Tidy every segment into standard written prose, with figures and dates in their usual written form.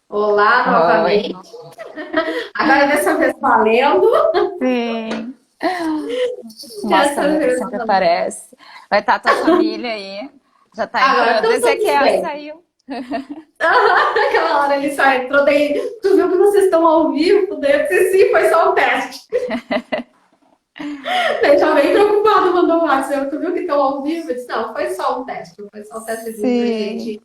Olá Oi, novamente. Agora dessa vez valendo. sim. Nossa Dessa câmera vez sempre valendo. aparece. Vai estar tua família aí. Já tá Agora entrando. estão todos Ezequiel bem. saiu. Aquela hora ele só entrou, daí tu viu que vocês estão ao vivo? Daí eu disse, sim, foi só um teste. Daí já bem preocupado, mandou um WhatsApp. Tu viu que estão ao vivo? Eu disse, não, foi só um teste. Foi só um testezinho pra Sim, gente.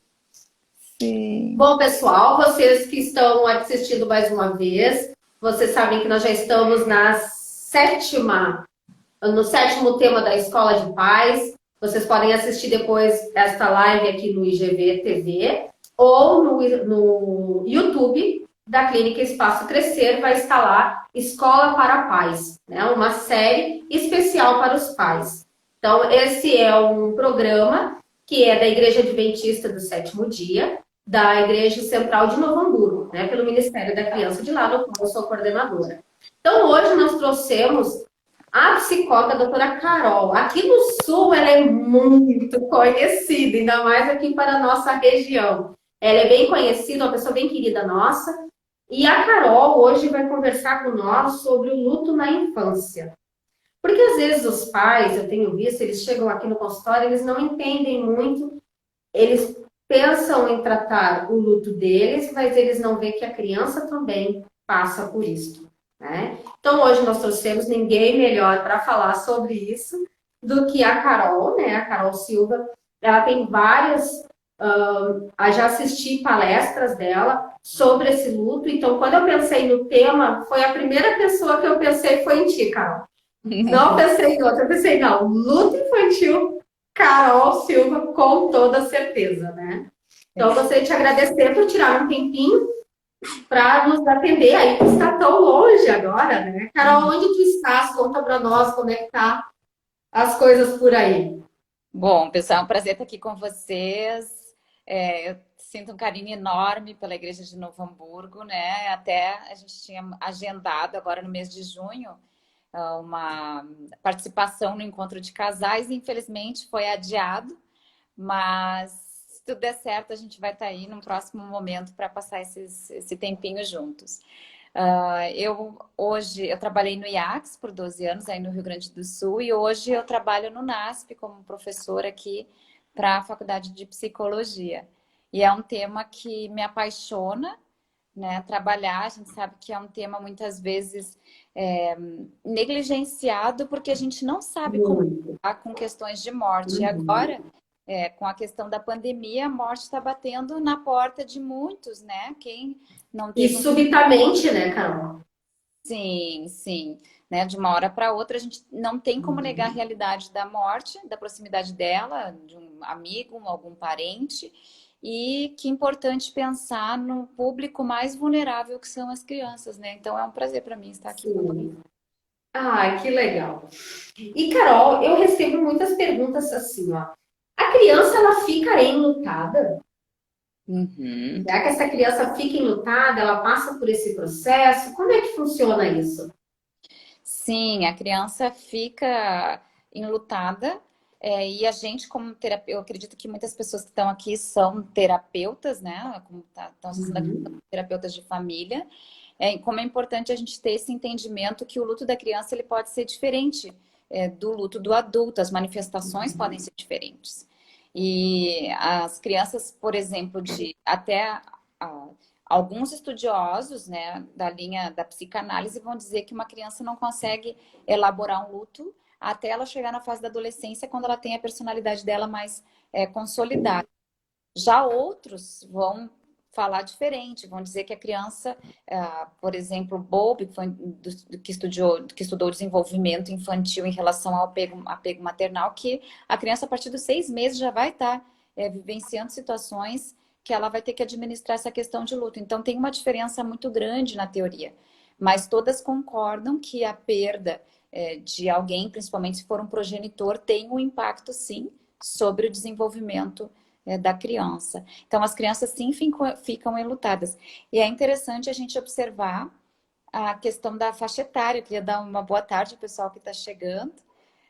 sim. Bom, pessoal, vocês que estão assistindo mais uma vez, vocês sabem que nós já estamos no sétimo tema da Escola de Paz. Vocês podem assistir depois esta live aqui no IGV TV ou no YouTube da Clínica Espaço Crescer, vai estar lá Escola para a Paz, né? Uma série especial para os pais. Então, esse é um programa que é da Igreja Adventista do Sétimo Dia, da Igreja Central de Novo Hamburgo, né? Pelo Ministério da Criança de lá, do qual eu sou coordenadora. Então, hoje nós trouxemos a psicóloga, a doutora Carol. Aqui no Sul, ela é muito conhecida, ainda mais aqui para a nossa região. Ela é bem conhecida, uma pessoa bem querida nossa. E a Carol hoje vai conversar com nós sobre o luto na infância. Porque às vezes os pais, eu tenho visto, eles chegam aqui no consultório, eles não entendem muito, eles pensam em tratar o luto deles, mas eles não veem que a criança também passa por isso, né? Então hoje nós trouxemos ninguém melhor para falar sobre isso do que a Carol, né? A Carol Silva. Ela tem várias, já assisti palestras dela sobre esse luto. Então, quando eu pensei no tema, foi a primeira pessoa que eu pensei foi em ti, Carol. Não pensei em outra, eu pensei, não, luto infantil, Carol Silva, com toda certeza, né? Então, eu gostaria de te agradecer por tirar um tempinho para nos atender aí, que está tão longe agora, né? Carol, onde tu estás? Conta para nós como é que tá as coisas por aí. Bom, pessoal, é um prazer estar aqui com vocês. Eu sinto um carinho enorme pela Igreja de Novo Hamburgo, né? Até a gente tinha agendado agora no mês de junho uma participação no encontro de casais, e infelizmente foi adiado, mas se tudo der certo, a gente vai estar aí num próximo momento para passar esse tempinho juntos. Eu trabalhei no IACS por 12 anos, aí no Rio Grande do Sul, e hoje eu trabalho no NASP como professora aqui para a Faculdade de Psicologia. E é um tema que me apaixona, né? Trabalhar, a gente sabe que é um tema muitas vezes negligenciado, porque a gente não sabe como Muito. lidar com questões de morte. E Uhum. agora, com a questão da pandemia, a morte está batendo na porta de muitos, né? Quem não E teve um... subitamente, né, Carol? Sim, sim. Né? De uma hora para outra, a gente não tem como negar a realidade da morte, da proximidade dela, de um amigo, algum parente. E que importante pensar no público mais vulnerável, que são as crianças, né? Então é um prazer para mim estar aqui com você. Sim. Ah, que legal. E, Carol, eu recebo muitas perguntas assim, ó. A criança, ela fica enlutada? Uhum. Será que essa criança fica enlutada? Ela passa por esse processo? Como é que funciona isso? Sim, a criança fica enlutada, e a gente, como terapeuta, eu acredito que muitas pessoas que estão aqui são terapeutas, né? Como estão assistindo aqui, são Uhum. terapeutas de família. Como é importante a gente ter esse entendimento que o luto da criança ele pode ser diferente, do luto do adulto, as manifestações podem ser diferentes. E as crianças, por exemplo, de até a- alguns estudiosos, né, da linha da psicanálise vão dizer que uma criança não consegue elaborar um luto até ela chegar na fase da adolescência, quando ela tem a personalidade dela mais consolidada. Já outros vão falar diferente, vão dizer que a criança, por exemplo, Bowlby, que foi que estudou o desenvolvimento infantil em relação ao apego maternal, que a criança, a partir dos 6 meses, já vai estar vivenciando situações que ela vai ter que administrar essa questão de luto. Então, tem uma diferença muito grande na teoria, mas todas concordam que a perda de alguém, principalmente se for um progenitor, tem um impacto, sim, sobre o desenvolvimento da criança. Então, as crianças sim ficam enlutadas. E é interessante a gente observar a questão da faixa etária. Eu queria dar uma boa tarde ao pessoal que está chegando.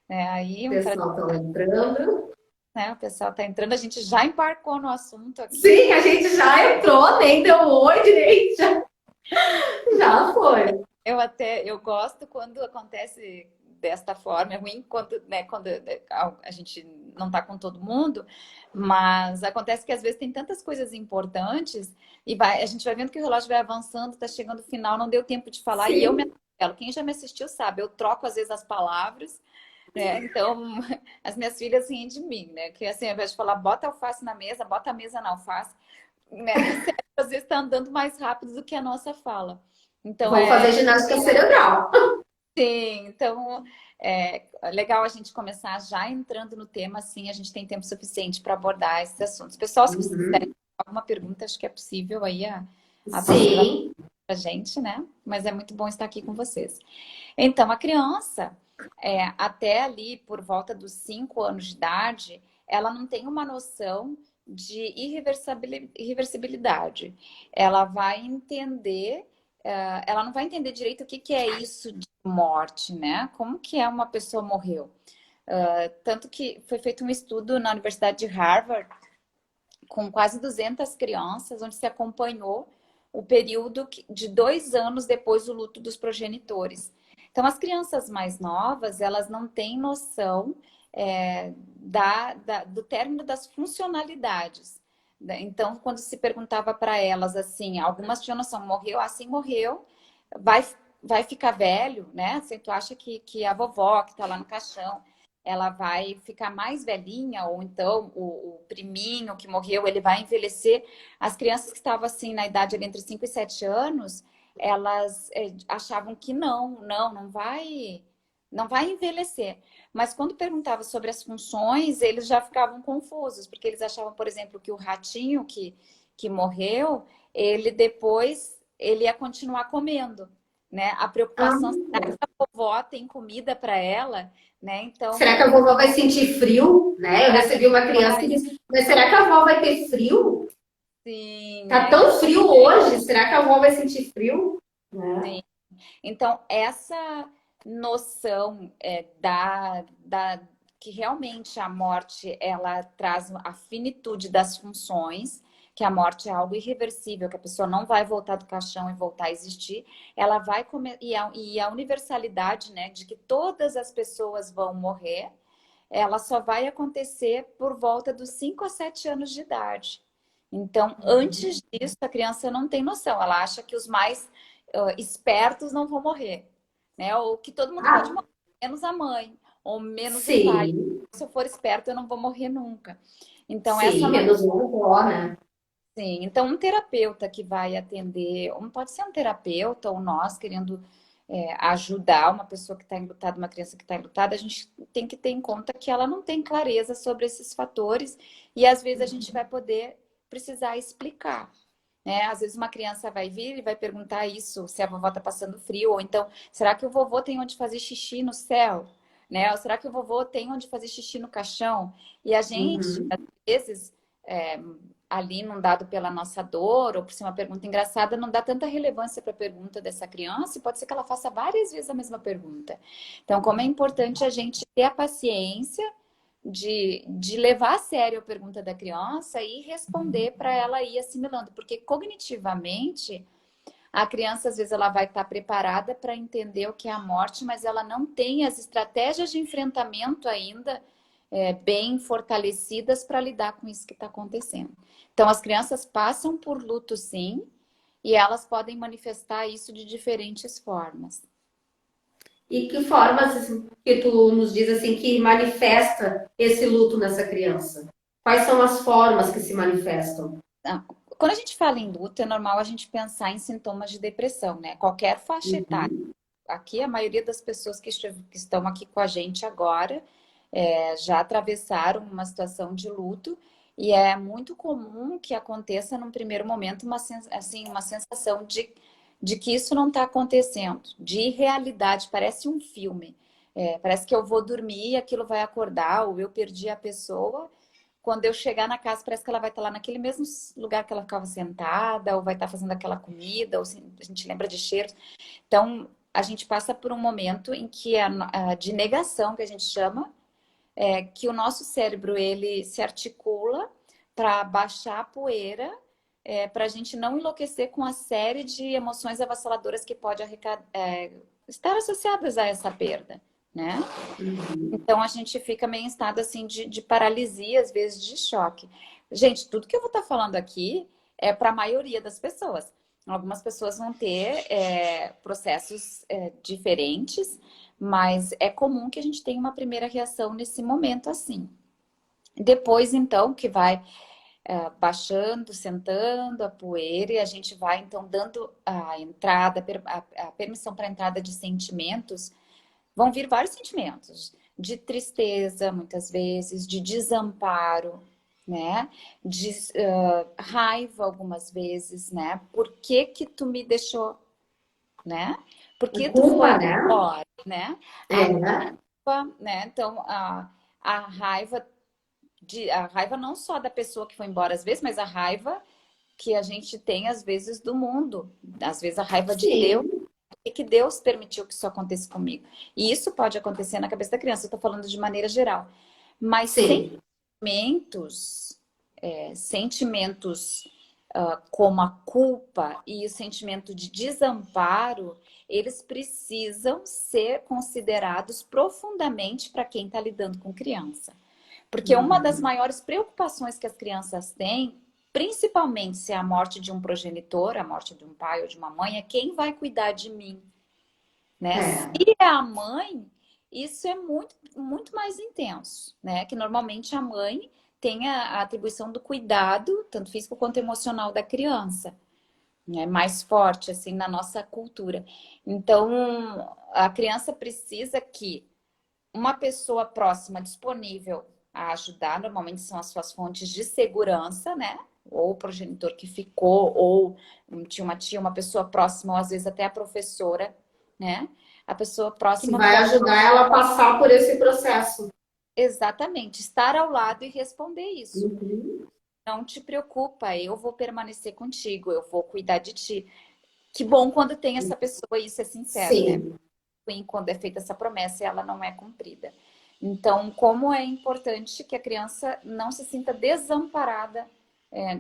O Aí, um prazer. pessoal está entrando. né? O pessoal está entrando, a gente já embarcou no assunto aqui. Sim, a gente já entrou, nem deu oi direito, já foi. Eu gosto quando acontece desta forma, é ruim quando, né, quando a gente não tá com todo mundo, mas acontece que às vezes tem tantas coisas importantes e a gente vai vendo que o relógio vai avançando, tá chegando o final, não deu tempo de falar e eu me Sim. atropelo. Quem já me assistiu sabe, eu troco às vezes as palavras, né? Então, as minhas filhas riem de mim, né? Que assim, ao invés de falar bota alface na mesa, bota a mesa na alface, né? O cérebro às vezes está andando mais rápido do que a nossa fala. Então, Vamos fazer ginástica cerebral. sim, então é legal a gente começar já entrando no tema, assim, a gente tem tempo suficiente para abordar esses assuntos. Pessoal, se vocês quiserem Uhum. alguma pergunta, acho que é possível aí a pessoa Sim. para a gente, né? Mas é muito bom estar aqui com vocês. Então, a criança, até ali por volta dos 5 anos de idade, ela não tem uma noção de irreversibilidade. Ela vai entender, ela não vai entender direito o que que é isso de morte, né? Como que é uma pessoa morreu? Tanto que foi feito um estudo na Universidade de Harvard com quase 200 crianças, onde se acompanhou o período de 2 anos depois do luto dos progenitores. Então, as crianças mais novas, elas não têm noção do término das funcionalidades. Então, quando se perguntava para elas assim, algumas tinham noção, morreu, assim morreu, vai, vai ficar velho, né? Assim, tu acha que a vovó que está lá no caixão, ela vai ficar mais velhinha, ou então o priminho que morreu, ele vai envelhecer. As crianças que estavam assim na idade ali, entre 5 e 7 anos, elas achavam que não vai envelhecer. Mas quando perguntava sobre as funções, eles já ficavam confusos, porque eles achavam, por exemplo, que o ratinho que morreu, ele depois ele ia continuar comendo, né? A Ah, preocupação, será que a vovó tem comida para ela, né? será que Então, a vovó vai sentir frio? Né? Eu será que recebi uma criança que vai? disse, mas será que a avó vai ter frio? Sim, Tá tão frio hoje, será que a avó vai sentir frio? Né? sim. Então, essa noção que realmente a morte ela traz a finitude das funções, que a morte é algo irreversível, que a pessoa não vai voltar do caixão e voltar a existir, ela vai comer e a universalidade, né, de que todas as pessoas vão morrer, ela só vai acontecer por volta dos 5 a 7 anos de idade. Então, antes disso, a criança não tem noção, ela acha que os mais espertos não vão morrer, né? Ou que todo mundo pode Ah, morrer, menos a mãe, ou menos o pai. sim, Se eu for esperto, eu não vou morrer nunca. Então, essa sim, maneira, menos uma avó, né? sim. Então, um terapeuta que vai atender, pode ser um terapeuta ou nós querendo ajudar uma pessoa que está enlutada, uma criança que está enlutada, a gente tem que ter em conta que ela não tem clareza sobre esses fatores e às vezes a gente vai poder precisar explicar. Né? Às vezes uma criança vai vir e vai perguntar isso, se a vovó está passando frio, ou então, será que o vovô tem onde fazer xixi no céu? Né? Ou será que o vovô tem onde fazer xixi no caixão? E a gente, Uhum. às vezes, ali inundado pela nossa dor, ou por ser uma pergunta engraçada, não dá tanta relevância para a pergunta dessa criança, e pode ser que ela faça várias vezes a mesma pergunta. Então, como é importante a gente ter a paciência de levar a sério a pergunta da criança e responder para ela ir assimilando, porque cognitivamente a criança às vezes ela vai estar preparada para entender o que é a morte, mas ela não tem as estratégias de enfrentamento ainda bem fortalecidas para lidar com isso que está acontecendo. Então as crianças passam por luto sim, e elas podem manifestar isso de diferentes formas. E que formas assim, que tu nos diz assim que manifesta esse luto nessa criança? Quais são as formas que se manifestam? Ah, quando a gente fala em luto, é normal a gente pensar em sintomas de depressão, né? Qualquer faixa etária. Uhum. Aqui, a maioria das pessoas que estão aqui com a gente agora já atravessaram uma situação de luto e é muito comum que aconteça num primeiro momento uma sensação de que isso não está acontecendo, de irrealidade, parece um filme. Parece que eu vou dormir e aquilo vai acordar, ou eu perdi a pessoa. Quando eu chegar na casa, parece que ela vai estar lá naquele mesmo lugar que ela ficava sentada, ou vai estar fazendo aquela comida, ou a gente lembra de cheiros. Então, a gente passa por um momento em que de negação, que a gente chama, que o nosso cérebro ele se articula para baixar a poeira, para a gente não enlouquecer com a série de emoções avassaladoras que pode estar associadas a essa perda, né? Então a gente fica meio em estado assim de paralisia, às vezes de choque. Gente, tudo que eu vou estar falando aqui é para a maioria das pessoas. Algumas pessoas vão ter processos diferentes, mas é comum que a gente tenha uma primeira reação nesse momento assim. Depois, então, que vai baixando, sentando a poeira e a gente vai, então, dando a entrada, a permissão para a entrada de sentimentos. Vão vir vários sentimentos, de tristeza, muitas vezes, de desamparo, né? De raiva, algumas vezes, né? Por que que tu me deixou, né? Por que tu foi Culpa, né? embora, né? A É, culpa, né? Então, a raiva, a raiva não só da pessoa que foi embora às vezes, mas a raiva que a gente tem às vezes do mundo. Às vezes a raiva de Deus. sim, Que Deus permitiu que isso aconteça comigo. E isso pode acontecer na cabeça da criança, eu estou falando de maneira geral. Mas sim. sentimentos como a culpa e o sentimento de desamparo, eles precisam ser considerados profundamente para quem está lidando com criança. Porque uma das maiores preocupações que as crianças têm, principalmente se é a morte de um progenitor, a morte de um pai ou de uma mãe, é quem vai cuidar de mim, né? Se É. é a mãe, isso é muito, muito mais intenso, né? Que normalmente a mãe tem a atribuição do cuidado, tanto físico quanto emocional da criança, né? Mais forte, assim, na nossa cultura. Então, a criança precisa que uma pessoa próxima, disponível a ajudar, normalmente são as suas fontes de segurança, né? Ou o progenitor que ficou, ou tinha uma tia, uma pessoa próxima, ou às vezes até a professora, né? A pessoa Que próxima vai pode ajudar ela a passar por esse processo. exatamente estar ao lado e responder isso. Uhum. Não te preocupa, eu vou permanecer contigo, eu vou cuidar de ti. Que bom quando tem essa pessoa, isso é sincero, né? Sim. Quando é feita essa promessa e ela não é cumprida. Então, como é importante que a criança não se sinta desamparada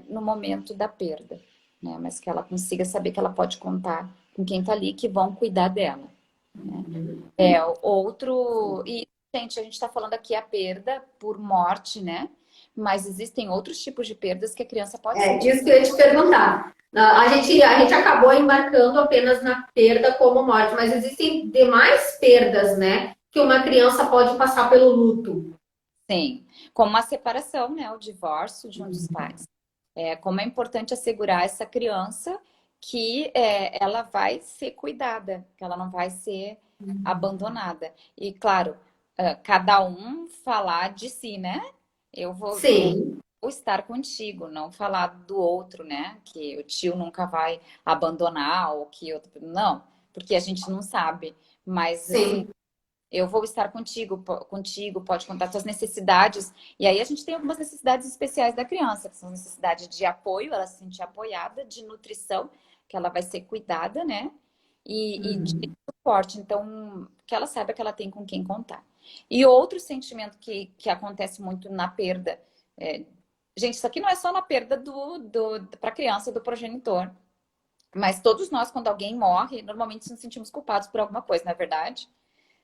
no momento da perda, né? Mas que ela consiga saber que ela pode contar com quem está ali, que vão cuidar dela. Né? E, gente, a gente está falando aqui a perda por morte, né? Mas existem outros tipos de perdas que a criança pode É sentir. disso que eu ia te perguntar. A gente acabou embarcando apenas na perda como morte, mas existem demais perdas, né? Que uma criança pode passar pelo luto. Sim, como a separação, né? O divórcio de um dos pais. Como é importante assegurar essa criança que ela vai ser cuidada, que ela não vai ser abandonada. E, claro, cada um falar de si, né? Eu Sim, vou estar contigo, não falar do outro, né? Que o tio nunca vai abandonar, ou que outro. Não, porque a gente não sabe. Mas, assim, sim. eu vou estar contigo, pode contar suas necessidades. E aí a gente tem algumas necessidades especiais da criança, que são necessidades de apoio, ela se sentir apoiada, de nutrição, que ela vai ser cuidada, né? E de suporte. Então, que ela saiba que ela tem com quem contar. E outro sentimento que acontece muito na perda. Gente, isso aqui não é só na perda para a criança, do progenitor. Mas todos nós, quando alguém morre, normalmente nos sentimos culpados por alguma coisa, não é verdade?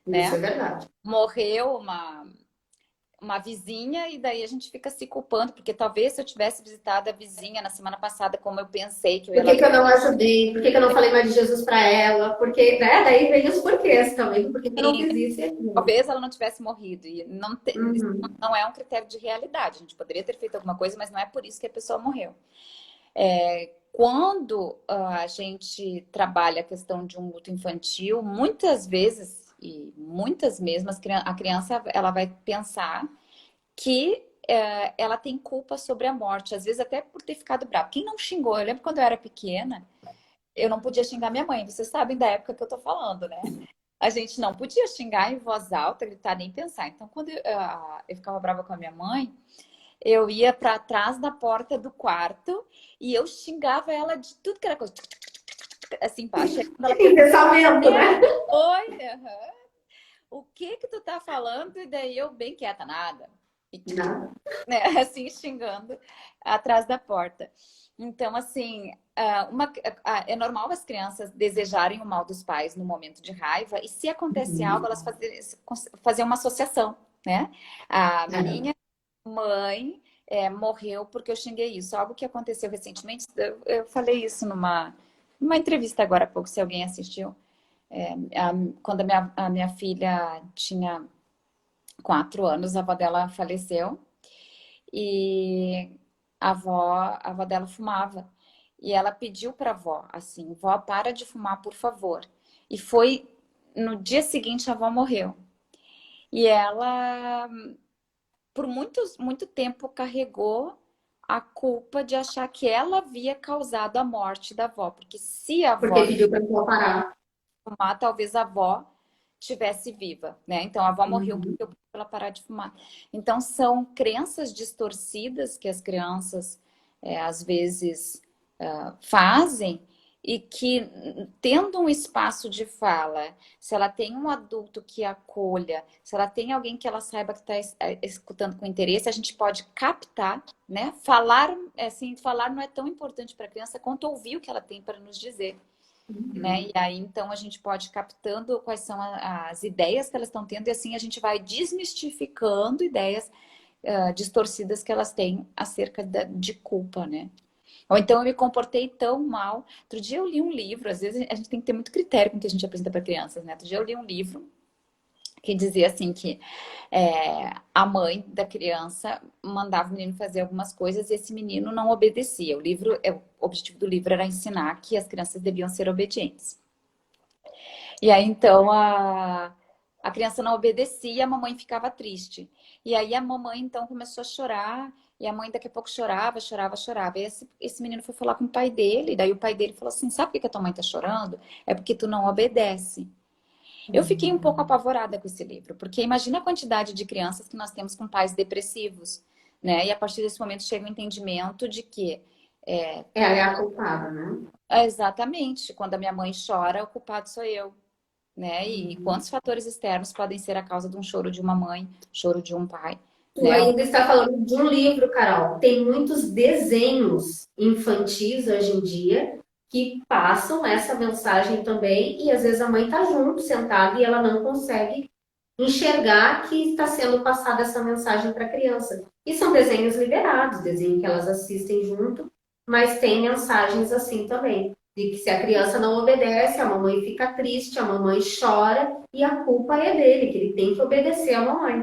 Isso é Né? verdade. Morreu uma vizinha e daí a gente fica se culpando, porque talvez se eu tivesse visitado a vizinha na semana passada, como eu pensei que eu ia Por lá que que eu visitar, não ajudei? Por que que eu não falei mais de Jesus para ela? Porque, né? Daí vem os porquês também. Por que que eu não fiz isso e aquilo? talvez ela não tivesse morrido. E isso Uhum. não é um critério de realidade. A gente poderia ter feito alguma coisa, mas não é por isso que a pessoa morreu. Quando a gente trabalha a questão de um luto infantil, muitas vezes, e muitas mesmo, a criança ela vai pensar que ela tem culpa sobre a morte, às vezes até por ter ficado brava. Quem não xingou? Eu lembro quando eu era pequena, eu não podia xingar minha mãe. Vocês sabem da época que eu tô falando, né? A gente não podia xingar em voz alta, gritar, nem pensar. Então, quando eu ficava brava com a minha mãe, eu ia para trás da porta do quarto e eu xingava ela de tudo que era coisa. Assim, embaixo. Aí, quando ela Em perguntava, pensamento, né? oi, aham. o que que tu tá falando? E daí eu bem quieta, nada. E, Nada. né, assim, xingando atrás da porta. Então, assim, é normal as crianças desejarem o mal dos pais no momento de raiva, e se acontece algo, elas fazem uma associação, né? A É. minha mãe morreu porque eu xinguei isso. Algo que aconteceu recentemente, eu falei isso numa entrevista agora há pouco, se alguém assistiu. Quando a minha filha tinha 4 anos, a avó dela faleceu e a avó dela fumava. E ela pediu para a avó, assim, vó, para de fumar, por favor. E foi no dia seguinte a avó morreu. E ela, por muito tempo, carregou a culpa de achar que ela havia causado a morte da avó. Porque se a Porque avó pediu para eu parar. fumar, talvez a avó tivesse viva, né? Então a avó morreu porque Uhum. eu pedi pra ela parar de fumar. Então são crenças distorcidas que as crianças às vezes fazem e que, tendo um espaço de fala, se ela tem um adulto que acolha, se ela tem alguém que ela saiba que está escutando com interesse, a gente pode captar, né? Falar, assim, falar não é tão importante para a criança quanto ouvir o que ela tem para nos dizer, né? Uhum. E aí, então, a gente pode ir captando quais são as ideias que elas estão tendo, e assim a gente vai desmistificando ideias distorcidas que elas têm acerca de culpa, né? Ou então eu me comportei tão mal. Outro dia eu li um livro, às vezes a gente tem que ter muito critério com o que a gente apresenta para crianças, né? Outro dia eu li um livro que dizia assim que a mãe da criança mandava o menino fazer algumas coisas e esse menino não obedecia. O objetivo do livro era ensinar que as crianças deviam ser obedientes. E aí, então, a criança não obedecia e a mamãe ficava triste. E aí a mamãe, então, começou a chorar. E a mãe daqui a pouco chorava, chorava, chorava. E esse menino foi falar com o pai dele. Daí o pai dele falou assim, sabe por que a tua mãe tá chorando? É porque tu não obedece. Eu fiquei um pouco apavorada com esse livro. Porque imagina a quantidade de crianças que nós temos com pais depressivos, né? E a partir desse momento chega o entendimento de que Ela é a culpada, né? exatamente, quando a minha mãe chora, o culpado sou eu, né? E Uhum. quantos fatores externos podem ser a causa de um choro de uma mãe, choro de um pai, Tu né? ainda está falando de um livro, Carol. Tem muitos desenhos infantis hoje em dia que passam essa mensagem também, e às vezes a mãe está junto, sentada, e ela não consegue enxergar que está sendo passada essa mensagem para a criança. E são desenhos liberados, desenho que elas assistem junto, mas tem mensagens assim também. De que se a criança não obedece, a mamãe fica triste, a mamãe chora e a culpa é dele, que ele tem que obedecer à mamãe,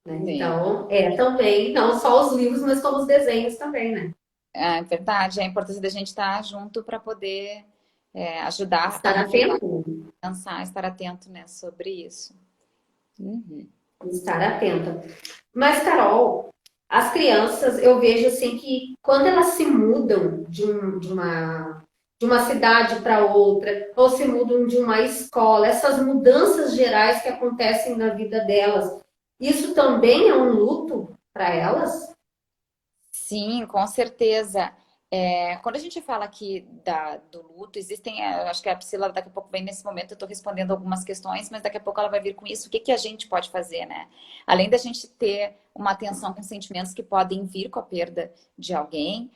né? Sim, Então, também, não só os livros, mas como os desenhos também, né? é verdade. É a importância da gente estar junto para poder ajudar a Estar atento, pensar, estar atento, né, sobre isso. Uhum. estar atenta. Mas, Carol, as crianças, eu vejo assim que quando elas se mudam de uma cidade para outra, ou se mudam de uma escola, essas mudanças gerais que acontecem na vida delas, isso também é um luto para elas? Sim, com certeza. Quando a gente fala aqui do luto, existem, eu acho que a Priscila daqui a pouco vem nesse momento, eu estou respondendo algumas questões, mas daqui a pouco ela vai vir com isso. O que que a gente pode fazer, né? Além da gente ter uma atenção com sentimentos que podem vir com a perda de alguém,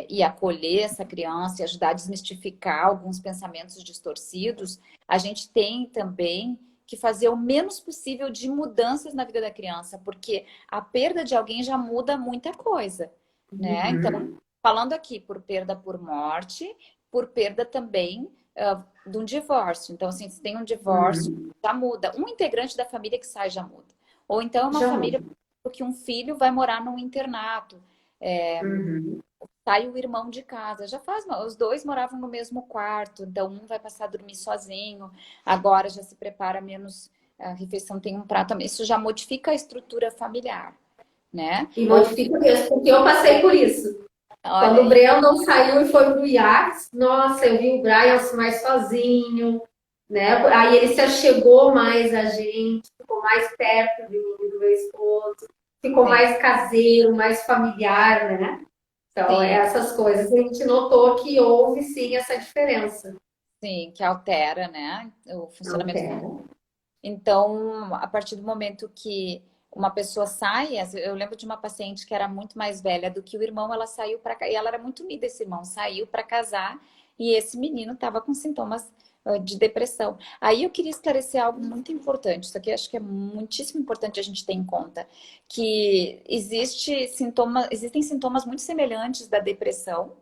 e acolher essa criança e ajudar a desmistificar alguns pensamentos distorcidos, a gente tem também que fazer o menos possível de mudanças na vida da criança, porque a perda de alguém já muda muita coisa, né? Então, Uhum. falando aqui por perda por morte, por perda também de um divórcio. Então, assim, se tem um divórcio, Uhum. já muda. Um integrante da família que sai já muda. Ou então é uma Já família muda. que um filho vai morar num internato. Uhum. Sai o irmão de casa. Já faz, os dois moravam no mesmo quarto, então um vai passar a dormir sozinho. Agora já se prepara menos a refeição, tem um prato. Isso já modifica a estrutura familiar, né? E Ou, modifica mesmo, porque eu passei por isso. olha Quando o aí, Brandon saiu e foi pro Iax, nossa, eu vi o Brian mais sozinho, né? Aí ele se achegou mais a gente, ficou mais perto de mim, do meu esposo, ficou sim, mais caseiro, mais familiar, né? Então, sim. essas coisas a gente notou que houve sim essa diferença. Sim, que altera, né, o Não funcionamento quero. Então, a partir do momento que uma pessoa sai, eu lembro de uma paciente que era muito mais velha do que o irmão, ela saiu para e ela era muito unida, esse irmão saiu para casar e esse menino estava com sintomas de depressão. Aí eu queria esclarecer algo muito importante, isso aqui eu acho que é muitíssimo importante a gente ter em conta, que existem sintomas muito semelhantes da depressão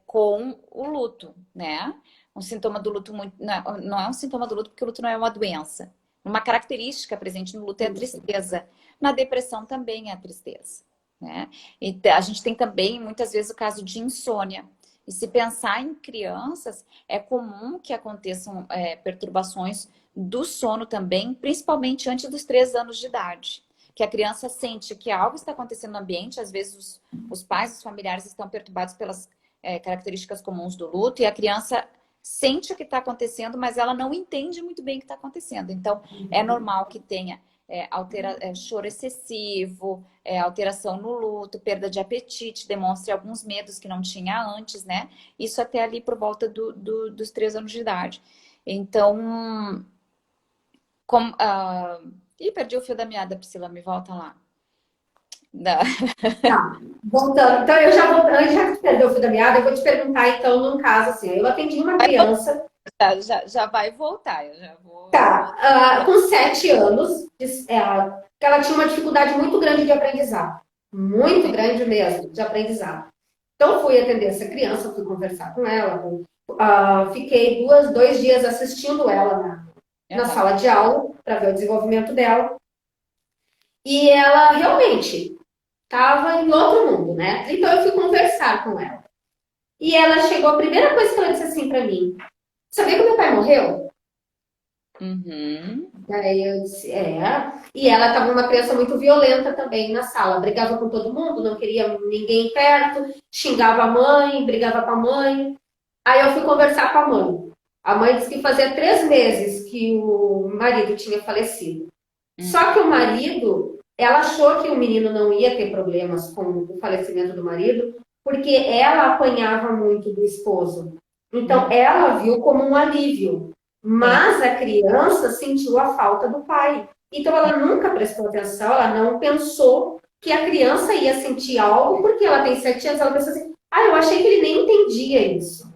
com o luto, né? Um sintoma do luto muito, não é um sintoma do luto porque o luto não é uma doença. Uma característica presente no luto é a tristeza. Na depressão também é a tristeza, né? E a gente tem também muitas vezes o caso de insônia. E se pensar em crianças, é comum que aconteçam perturbações do sono também, principalmente antes dos 3 anos de idade. Que a criança sente que algo está acontecendo no ambiente, às vezes os pais, os familiares estão perturbados pelas características comuns do luto, e a criança sente o que está acontecendo, mas ela não entende muito bem o que está acontecendo. Então, é normal que tenha choro excessivo, alteração no luto, perda de apetite, demonstre alguns medos que não tinha antes, né? Isso até ali por volta dos 3 anos de idade. Então, Ih, perdi o fio da meada, Priscila, me volta lá. Da... Tá, voltando. Então, eu já vou, antes já que perdeu o fio da meada, eu vou te perguntar, então, num caso assim, eu atendi uma criança, Já vai voltar, eu já vou. com 7 anos, que ela tinha uma dificuldade muito grande de aprendizado. Muito grande mesmo, de aprendizado. Então, fui atender essa criança, fui conversar com ela, fiquei 2 dias assistindo ela na sala de aula, para ver o desenvolvimento dela. E ela realmente estava em outro mundo, né? Então, eu fui conversar com ela. E ela chegou, a primeira coisa que ela disse assim para mim: sabia que meu pai morreu? Uhum. Aí eu disse, E ela estava uma criança muito violenta também na sala. Brigava com todo mundo, não queria ninguém perto, xingava a mãe, brigava com a mãe. Aí eu fui conversar com a mãe. A mãe disse que fazia 3 meses que o marido tinha falecido. Só que o marido, ela achou que o menino não ia ter problemas com o falecimento do marido, porque ela apanhava muito do esposo. Então, ela viu como um alívio. Mas a criança sentiu a falta do pai. Então, ela nunca prestou atenção, ela não pensou que a criança ia sentir algo, porque ela tem 7 anos, ela pensou assim, eu achei que ele nem entendia isso.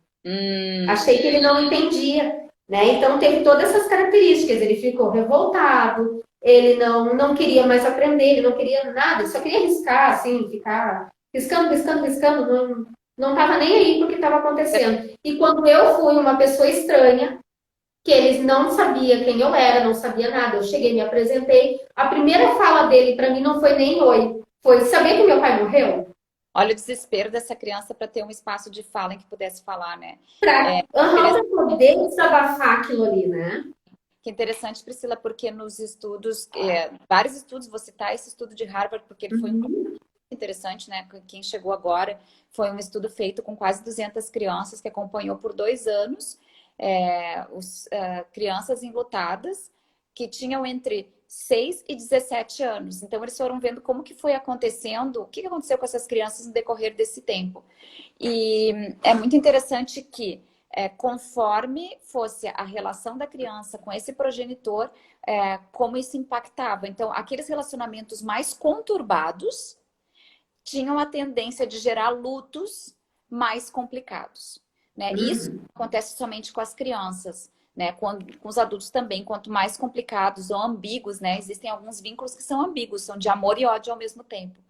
Achei que ele não entendia. Né? Então, teve todas essas características. Ele ficou revoltado, ele não queria mais aprender, ele não queria nada, ele só queria riscar, assim, ficar riscando, riscando, riscando, não estava nem aí para o que estava acontecendo. E quando eu fui uma pessoa estranha, que eles não sabiam quem eu era, não sabia nada, eu cheguei, me apresentei, a primeira fala dele para mim não foi nem oi, foi: saber que meu pai morreu? Olha o desespero dessa criança para ter um espaço de fala em que pudesse falar, né? Para poder desabafar aquilo ali, né? Que interessante, Priscila, porque nos estudos, vários estudos, vou citar esse estudo de Harvard, porque ele foi interessante, né? Quem chegou agora foi um estudo feito com quase 200 crianças, que acompanhou por 2 anos crianças enlutadas que tinham entre 6 e 17 anos. Então, eles foram vendo como que foi acontecendo, o que aconteceu com essas crianças no decorrer desse tempo. E é muito interessante que, conforme fosse a relação da criança com esse progenitor, como isso impactava. Então, aqueles relacionamentos mais conturbados tinham a tendência de gerar lutos mais complicados. Né? Isso acontece somente com as crianças. Né? Com os adultos também, quanto mais complicados ou ambíguos, né? Existem alguns vínculos que são ambíguos, são de amor e ódio ao mesmo tempo.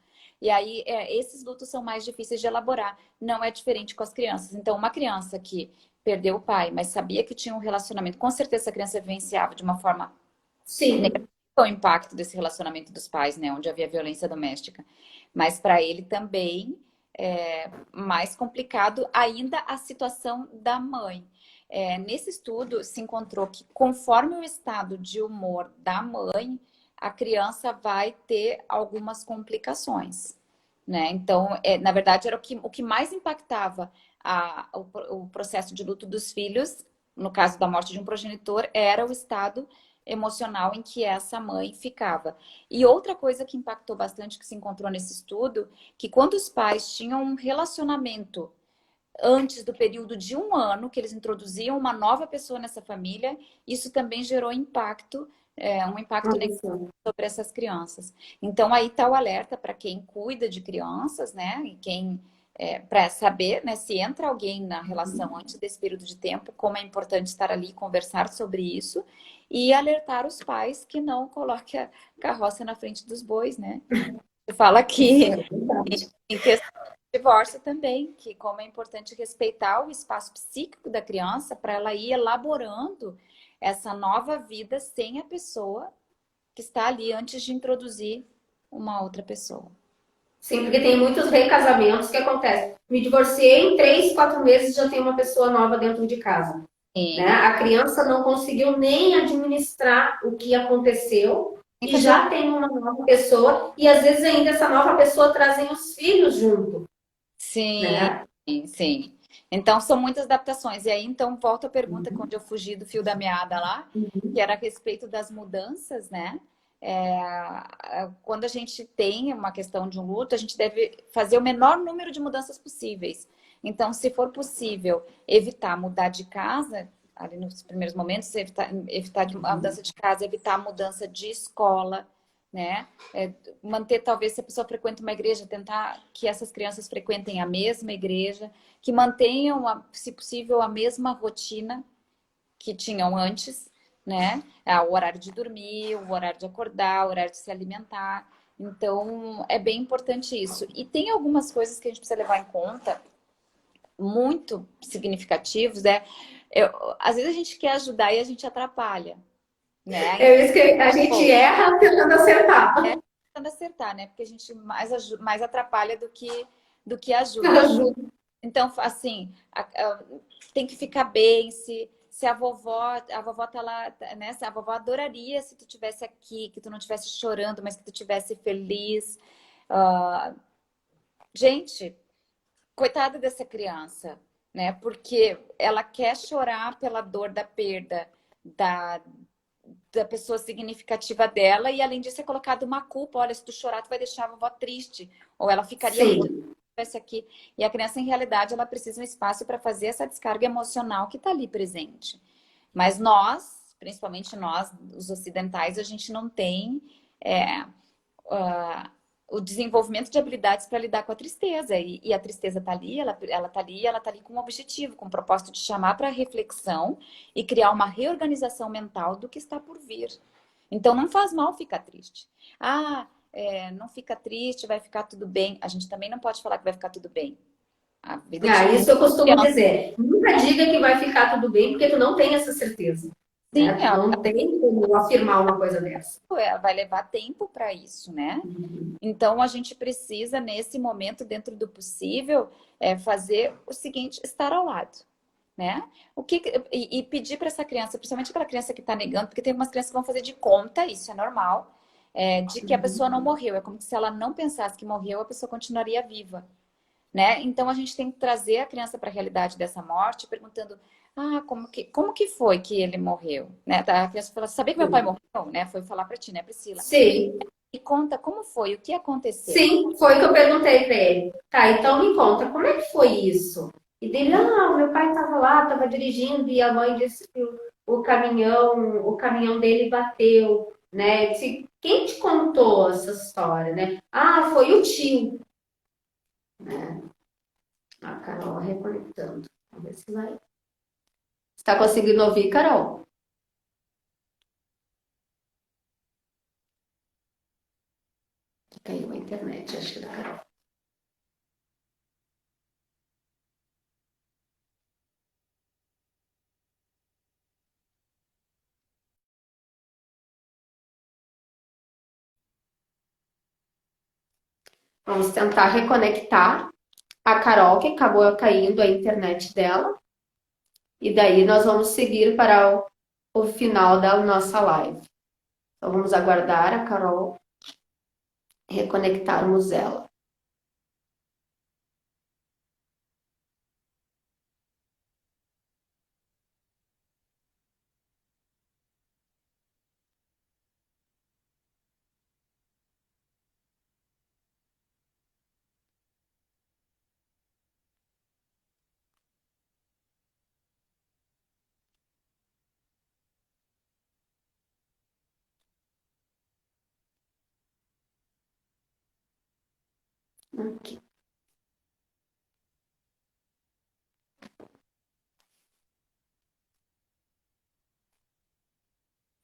E aí, esses lutos são mais difíceis de elaborar. Não é diferente com as crianças. Então, uma criança que perdeu o pai, mas sabia que tinha um relacionamento, com certeza essa criança vivenciava de uma forma negativa o impacto desse relacionamento dos pais, né? Onde havia violência doméstica. Mas para ele também é mais complicado ainda a situação da mãe. Nesse estudo se encontrou que conforme o estado de humor da mãe, a criança vai ter algumas complicações, né? Então, na verdade, era o que mais impactava o processo de luto dos filhos, no caso da morte de um progenitor, era o estado emocional em que essa mãe ficava. E outra coisa que impactou bastante, que se encontrou nesse estudo, que quando os pais tinham um relacionamento antes do período de 1 ano, que eles introduziam uma nova pessoa nessa família, isso também gerou impacto, um impacto negativo Isso. sobre essas crianças. Então, aí está o alerta para quem cuida de crianças, né? E quem, para saber, né, se entra alguém na relação antes desse período de tempo, como é importante estar ali e conversar sobre isso, e alertar os pais que não coloquem a carroça na frente dos bois, né? Você fala Isso que é verdade. em questão de divórcio também, que como é importante respeitar o espaço psíquico da criança para ela ir elaborando essa nova vida sem a pessoa que está ali antes de introduzir uma outra pessoa. Sim, porque tem muitos recasamentos que acontecem. Me divorciei em 3, 4 meses já tem uma pessoa nova dentro de casa. Né? Sim. A criança não conseguiu nem administrar o que aconteceu Tem que e fazer um... já tem uma nova pessoa e às vezes ainda essa nova pessoa trazem os filhos junto, Sim, né? sim. Então, são muitas adaptações. E aí, então, volto à pergunta quando eu fugi do fio da meada lá, que era a respeito das mudanças, né? Quando a gente tem uma questão de um luto, a gente deve fazer o menor número de mudanças possíveis. Então, se for possível evitar mudar de casa, ali nos primeiros momentos, evitar a mudança de casa, evitar a mudança de escola, né? Manter, talvez, se a pessoa frequenta uma igreja, tentar que essas crianças frequentem a mesma igreja, que mantenham, se possível, a mesma rotina que tinham antes, né? O horário de dormir, o horário de acordar, o horário de se alimentar. Então, é bem importante isso. E tem algumas coisas que a gente precisa levar em conta, muito significativos, né? Às vezes a gente quer ajudar e a gente atrapalha, né? É isso que a gente erra tentando acertar. Tentando acertar, né? Porque a gente mais atrapalha do que ajuda. Então, assim, tem que ficar bem, se a vovó tá lá, né? A vovó adoraria se tu tivesse aqui, que tu não estivesse chorando, mas que tu tivesse feliz. Ah, gente, coitada dessa criança, né? Porque ela quer chorar pela dor da perda da, da pessoa significativa dela, e além disso é colocado uma culpa, olha, se tu chorar, tu vai deixar a vovó triste, ou ela ficaria muito Sim. estivesse aqui. E a criança, em realidade, ela precisa de um espaço para fazer essa descarga emocional que está ali presente. Mas nós, principalmente nós, os ocidentais, a gente não tem o desenvolvimento de habilidades para lidar com a tristeza. E a tristeza está ali, ela tá ali com um objetivo, com o propósito de chamar para reflexão e criar uma reorganização mental do que está por vir. Então não faz mal ficar triste. Não fica triste, vai ficar tudo bem. A gente também não pode falar que vai ficar tudo bem. A vida de Isso eu costumo criança, dizer. Nunca diga que vai ficar tudo bem, porque tu não tem essa certeza. sim, Né? Tu não tem como afirmar uma coisa dessa. vai levar tempo para isso, né? Então a gente precisa, nesse momento, dentro do possível, fazer o seguinte: estar ao lado. Né? E pedir para essa criança, principalmente aquela criança que está negando, porque tem algumas crianças que vão fazer de conta, isso é normal, de que a pessoa não morreu. É como se ela não pensasse que morreu, a pessoa continuaria viva, né? Então a gente tem que trazer a criança para a realidade dessa morte, perguntando: como que foi que ele morreu? Né? A criança fala: sabia que meu pai morreu? Né? Foi falar para ti, né, Priscila? Sim, E conta como foi, o que aconteceu. sim, foi o que eu perguntei para ele. Tá, então me conta, como é que foi isso? E dele, meu pai estava lá, estava dirigindo e a mãe disse que o caminhão dele bateu, né? Eu disse, quem te contou essa história, né? Foi o tio, né? A Carol reconectando. Vamos ver se vai. Está conseguindo ouvir, Carol? Caiu a internet, acho que da Carol. Vamos tentar reconectar a Carol, que acabou caindo a internet dela. E daí nós vamos seguir para o final da nossa live. Então vamos aguardar a Carol reconectarmos ela. Aqui.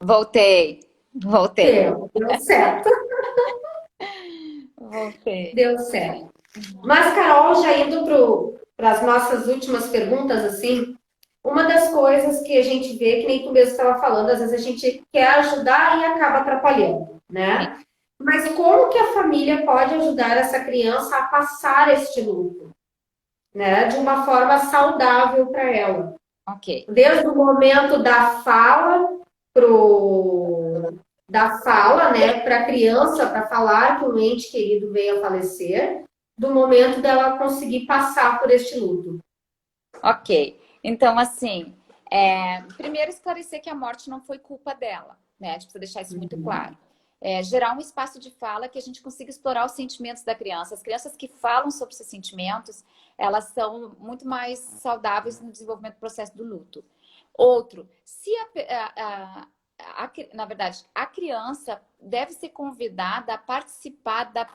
Voltei, voltei, Deu certo, voltei. deu certo. Mas, Carol, já indo para as nossas últimas perguntas, assim, uma das coisas que a gente vê, que nem tu mesmo estava falando, às vezes a gente quer ajudar e acaba atrapalhando, Sim. né? Mas como que a família pode ajudar essa criança a passar este luto, né? De uma forma saudável para ela? Ok. Desde o momento da fala né, para a criança, para falar que um ente querido veio a falecer, do momento dela conseguir passar por este luto. Ok. Então, assim, primeiro esclarecer que a morte não foi culpa dela, né? A gente precisa deixar isso muito claro. Gerar um espaço de fala que a gente consiga explorar os sentimentos da criança. As crianças que falam sobre seus sentimentos, elas são muito mais saudáveis no desenvolvimento do processo do luto. Outro, se na verdade, a criança deve ser convidada a participar da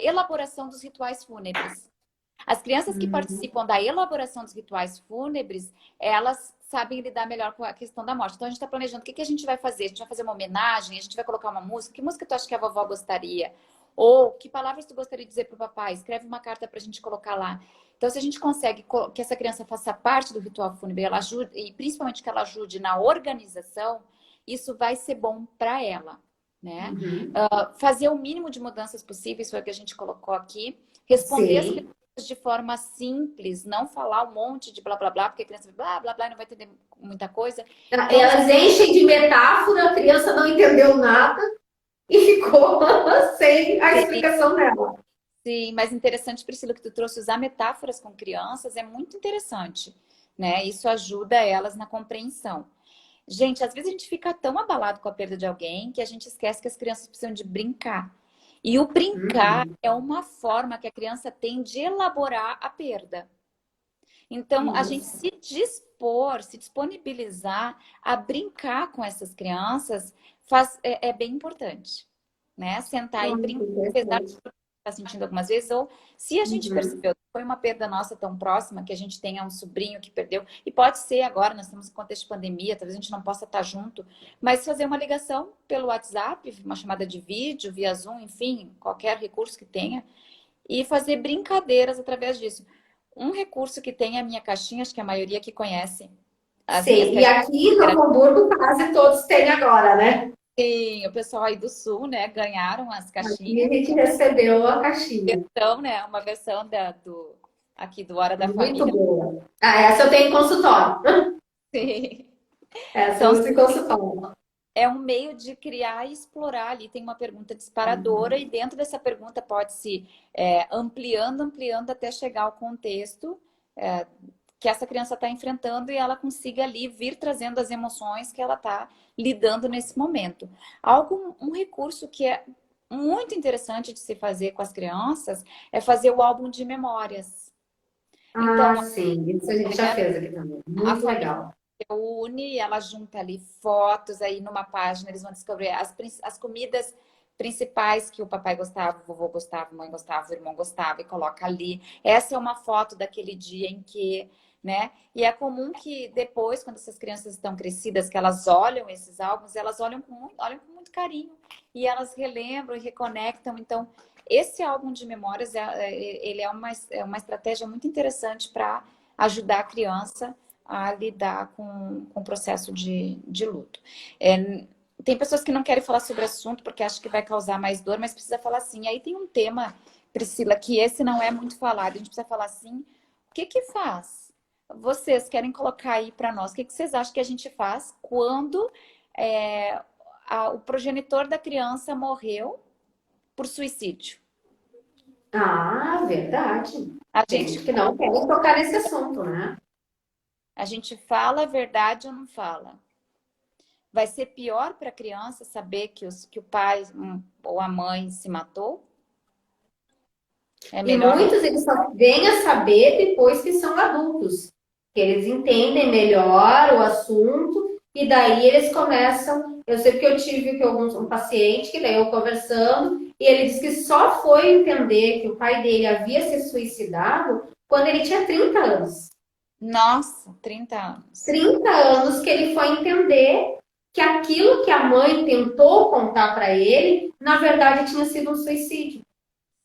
elaboração dos rituais fúnebres. As crianças que participam da elaboração dos rituais fúnebres, elas sabem lidar melhor com a questão da morte. Então, a gente está planejando o que a gente vai fazer. A gente vai fazer uma homenagem, a gente vai colocar uma música. Que música tu acha que a vovó gostaria? Ou que palavras tu gostaria de dizer para o papai? Escreve uma carta para a gente colocar lá. Então, se a gente consegue que essa criança faça parte do ritual fúnebre, ela ajude, e principalmente que ela ajude na organização, isso vai ser bom para ela. Né? Fazer o mínimo de mudanças possíveis, foi o que a gente colocou aqui. Responder as Sim. de forma simples, não falar um monte de blá blá blá, porque a criança blá blá blá e não vai entender muita coisa. Então, elas enchem de metáfora, a criança não entendeu nada e ficou sem a explicação dela. Sim, mas interessante, Priscila, que tu trouxe usar metáforas com crianças é muito interessante, né? Isso ajuda elas na compreensão. Gente, às vezes a gente fica tão abalado com a perda de alguém que a gente esquece que as crianças precisam de brincar. E o brincar é uma forma que a criança tem de elaborar a perda. Então, a gente se dispor, se disponibilizar a brincar com essas crianças é bem importante, né? Sentar e brincar, apesar de estar sentindo algumas vezes, ou se a gente percebeu que foi uma perda nossa tão próxima, que a gente tenha um sobrinho que perdeu, e pode ser agora, nós estamos em contexto de pandemia, talvez a gente não possa estar junto, mas fazer uma ligação pelo WhatsApp, uma chamada de vídeo, via Zoom, enfim, qualquer recurso que tenha, e fazer brincadeiras através disso. Um recurso que tem a minha caixinha, acho que a maioria que conhece. As minhas Sim, e aqui em Novo Hamburgo quase todos têm agora, né? Sim, o pessoal aí do Sul, né, ganharam as Aqui caixinhas. a gente recebeu a caixinha. Então, né, uma versão aqui do Hora da Muito Família. boa. Ah, essa eu tenho em consultório. Sim. Essa eu Então, uso em consultório. é um meio de criar e explorar. Ali tem uma pergunta disparadora e dentro dessa pergunta pode-se ampliando até chegar ao contexto que essa criança está enfrentando e ela consiga ali vir trazendo as emoções que ela está lidando nesse momento. Um recurso que é muito interessante de se fazer com as crianças é fazer o álbum de memórias. Então, Sim, isso a gente já fez aqui também. a Muito família legal. une, ela junta ali fotos, aí numa página eles vão descobrir as comidas principais que o papai gostava, o vovô gostava, a mãe gostava, o irmão gostava e coloca ali. Essa é uma foto daquele dia em que, né? E é comum que depois, quando essas crianças estão crescidas, que elas olham esses álbuns, elas olham com muito carinho e elas relembram e reconectam. Então, esse álbum de memórias, ele é uma estratégia muito interessante para ajudar a criança a lidar com o processo de luto. Tem pessoas que não querem falar sobre o assunto porque acham que vai causar mais dor, mas precisa falar sim. Aí tem um tema, Priscila, que esse não é muito falado. A gente precisa falar assim, o que que faz? Vocês querem colocar aí para nós, o que que vocês acham que a gente faz quando o progenitor da criança morreu por suicídio? Verdade. A Tem gente, gente que não quer tocar nesse assunto, né? a gente fala a verdade ou não fala? Vai ser pior para a criança saber que o pai ou a mãe se matou? É E melhor não. muitos eles só vêm a saber depois que são adultos, que eles entendem melhor o assunto e daí eles começam. Eu sei que eu tive um paciente que daí eu conversando, E ele disse que só foi entender que o pai dele havia se suicidado quando ele tinha 30 anos. Nossa, 30 anos. 30 anos que ele foi entender que aquilo que a mãe tentou contar para ele, na verdade tinha sido um suicídio.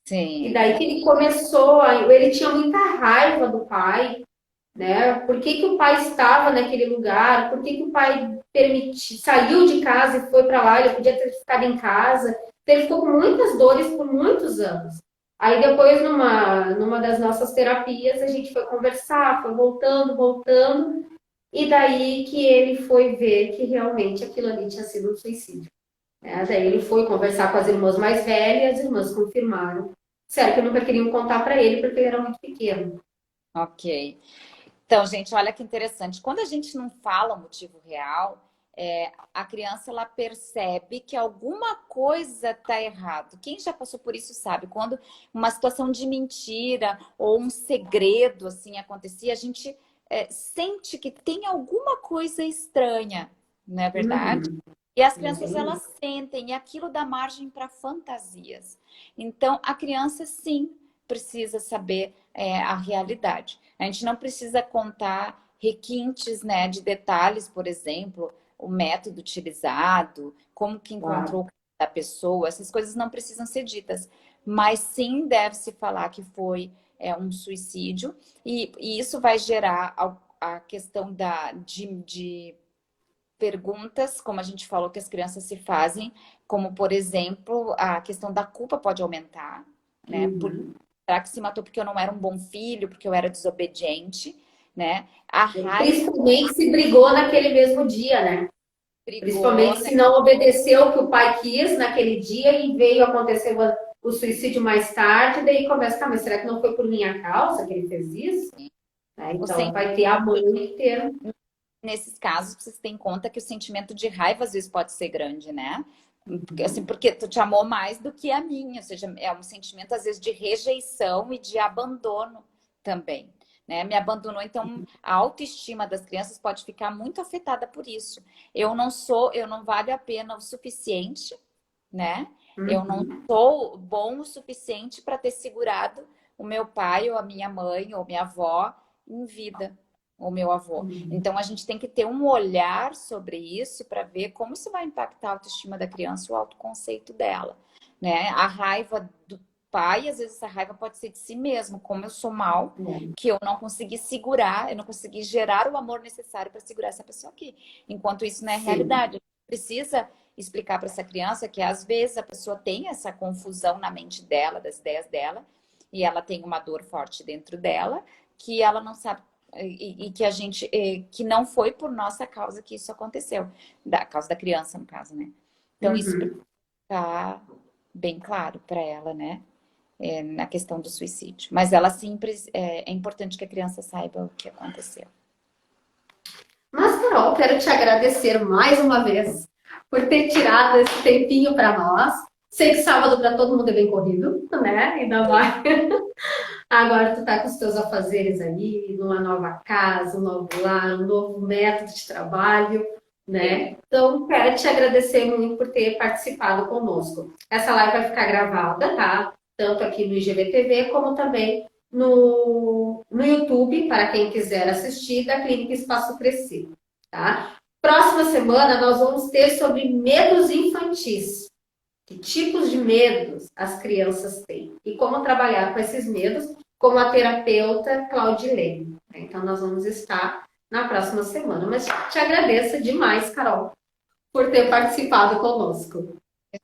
E Sim. daí que ele começou, ele tinha muita raiva do pai, né? Por que que o pai estava naquele lugar? Por que que o pai saiu de casa e foi para lá? Ele podia ter ficado em casa. Então, ele ficou com muitas dores por muitos anos. Aí depois, numa das nossas terapias, a gente foi conversar, foi voltando, e daí que ele foi ver que realmente aquilo ali tinha sido um suicídio. Né? Daí ele foi conversar com as irmãs mais velhas, as irmãs confirmaram. Sério que nunca queriam contar para ele porque ele era muito pequeno. Ok. Então, gente, olha que interessante. Quando a gente não fala o motivo real, a criança ela percebe que alguma coisa está errado. Quem já passou por isso sabe. Quando uma situação de mentira ou um segredo assim acontecia, a gente sente que tem alguma coisa estranha, não é verdade? Uhum. E as crianças elas sentem e aquilo dá margem para fantasias. Então, a criança sim precisa saber a realidade. A gente não precisa contar requintes, né, de detalhes, por exemplo, o método utilizado, como que encontrou a pessoa, essas coisas não precisam ser ditas. Mas sim deve-se falar que foi um suicídio, e isso vai gerar a questão de perguntas, como a gente falou, que as crianças se fazem, como, por exemplo, a questão da culpa pode aumentar, né? Será que se matou porque eu não era um bom filho, porque eu era desobediente, né? A raiva Principalmente se brigou naquele mesmo dia, né? brigou, Principalmente né? se não obedeceu o que o pai quis naquele dia e veio acontecer o suicídio mais tarde, daí começa, tá, mas será que não foi por minha causa que ele fez isso? Né? O Então sen- vai ter a mãe inteira. Nesses casos, vocês têm em conta que o sentimento de raiva às vezes pode ser grande, né? Assim, porque tu te amou mais do que a minha, ou seja, é um sentimento às vezes de rejeição e de abandono também, né? Me abandonou, então a autoestima das crianças pode ficar muito afetada por isso. Eu não valho a pena o suficiente, né? Eu não Uhum. sou bom o suficiente para ter segurado o meu pai ou a minha mãe ou minha avó em vida, ou meu avô. Então a gente tem que ter um olhar sobre isso para ver como isso vai impactar a autoestima da criança, o autoconceito dela, né? A raiva do pai, às vezes essa raiva pode ser de si mesmo, como eu sou mal, que eu não consegui segurar, eu não consegui gerar o amor necessário para segurar essa pessoa aqui. Enquanto isso não é Sim. realidade. A gente precisa explicar para essa criança que às vezes a pessoa tem essa confusão na mente dela, das ideias dela, e ela tem uma dor forte dentro dela, que ela não sabe e que a gente que não foi por nossa causa que isso aconteceu, da causa da criança no caso, né? Então isso Uhum. tá bem claro para ela, né? Na questão do suicídio. Mas ela sempre é importante que a criança saiba o que aconteceu. Mas, Carol, quero te agradecer mais uma vez por ter tirado esse tempinho para nós. Sei que sábado para todo mundo é bem corrido, né? Ainda mais. Agora tu tá com os teus afazeres aí, numa nova casa, um novo lar, um novo método de trabalho, né? Então, quero te agradecer muito por ter participado conosco. Essa live vai ficar gravada, tá? Tanto aqui no IGVTV, como também no YouTube, para quem quiser assistir, da Clínica Espaço Crescer, tá? Próxima semana nós vamos ter sobre medos infantis. Que tipos de medos as crianças têm e como trabalhar com esses medos, como a terapeuta Claudilene. Então, nós vamos estar na próxima semana. Mas te agradeço demais, Carol, por ter participado conosco.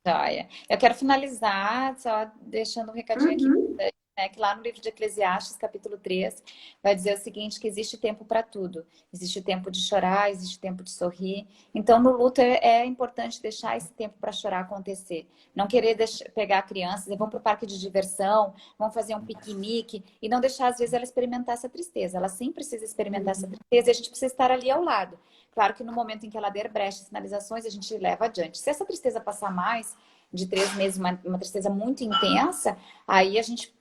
Joia. Eu quero finalizar só deixando um recadinho aqui, Uhum. né, que lá no livro de Eclesiastes, capítulo 3, vai dizer o seguinte, que existe tempo para tudo. Existe o tempo de chorar, existe o tempo de sorrir. Então, no luto é importante deixar esse tempo para chorar acontecer. Não querer pegar crianças e vão para o parque de diversão, vão fazer um piquenique e não deixar, às vezes, ela experimentar essa tristeza. Ela sim precisa experimentar essa tristeza e a gente precisa estar ali ao lado. Claro que no momento em que ela der brechas, sinalizações, a gente leva adiante. Se essa tristeza passar mais de 3 meses, uma tristeza muito intensa, aí a gente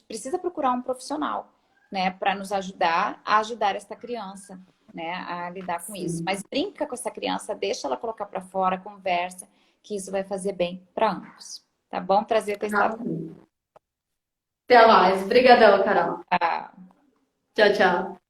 precisa procurar um profissional, né, para nos ajudar a ajudar essa criança, né, a lidar com isso. Sim. Mas brinca com essa criança, deixa ela colocar para fora, conversa, que isso vai fazer bem para ambos. Tá? Tá bom? Prazer ter Tá estado com bom. Até mais. Obrigadão, Carol. você. Tchau, tchau.